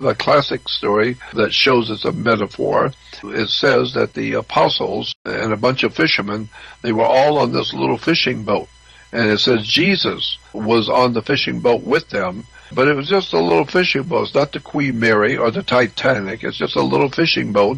The classic story that shows it's a metaphor, it says that the apostles and a bunch of fishermen, they were all on this little fishing boat. And it says Jesus was on the fishing boat with them, but it was just a little fishing boat. It's not the Queen Mary or the Titanic. It's just a little fishing boat.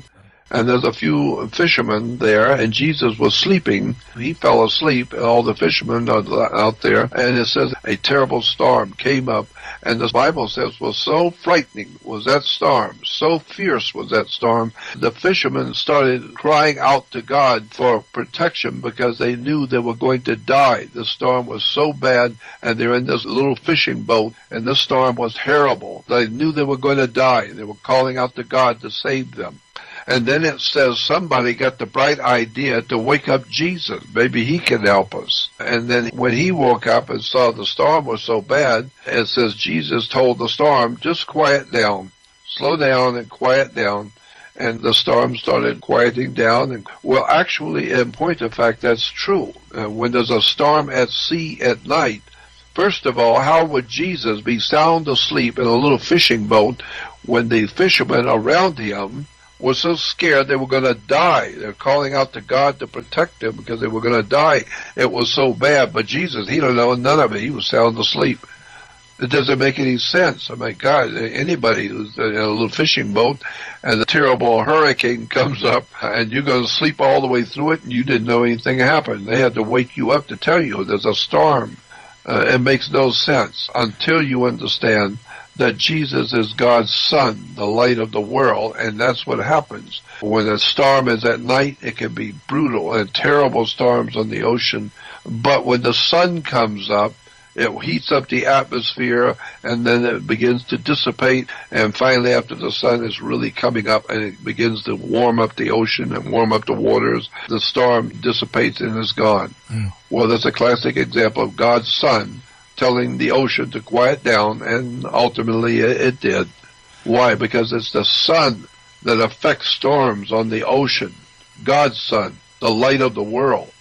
And there's a few fishermen there, and Jesus was sleeping. He fell asleep, and all the fishermen are out there. And it says a terrible storm came up, and the Bible says was so frightening was that storm, so fierce was that storm. The fishermen started crying out to God for protection because they knew they were going to die. The storm was so bad, and they're in this little fishing boat, and the storm was terrible. They knew they were going to die. They were calling out to God to save them. And then it says somebody got the bright idea to wake up Jesus. Maybe he can help us. And then when he woke up and saw the storm was so bad, it says Jesus told the storm, just quiet down. Slow down and quiet down. And the storm started quieting down. And, well, actually, in point of fact, that's true. When there's a storm at sea at night, first of all, how would Jesus be sound asleep in a little fishing boat when the fishermen around him were so scared they were going to die? They're calling out to God to protect them because they were going to die. It was so bad. But Jesus, he don't know none of it. He was sound asleep. It doesn't make any sense. I mean, God, anybody who's in a little fishing boat and a terrible hurricane comes up and you're going to sleep all the way through it and you didn't know anything happened. They had to wake you up to tell you there's a storm. It makes no sense until you understand that Jesus is God's Son, the light of the world, and that's what happens. When a storm is at night, it can be brutal and terrible storms on the ocean, but when the sun comes up, it heats up the atmosphere, and then it begins to dissipate, and finally after the sun is really coming up and it begins to warm up the ocean and warm up the waters, the storm dissipates and is gone. Well, that's a classic example of God's Son telling the ocean to quiet down, and ultimately it did. Why? Because it's the sun that affects storms on the ocean. God's Son, the light of the world.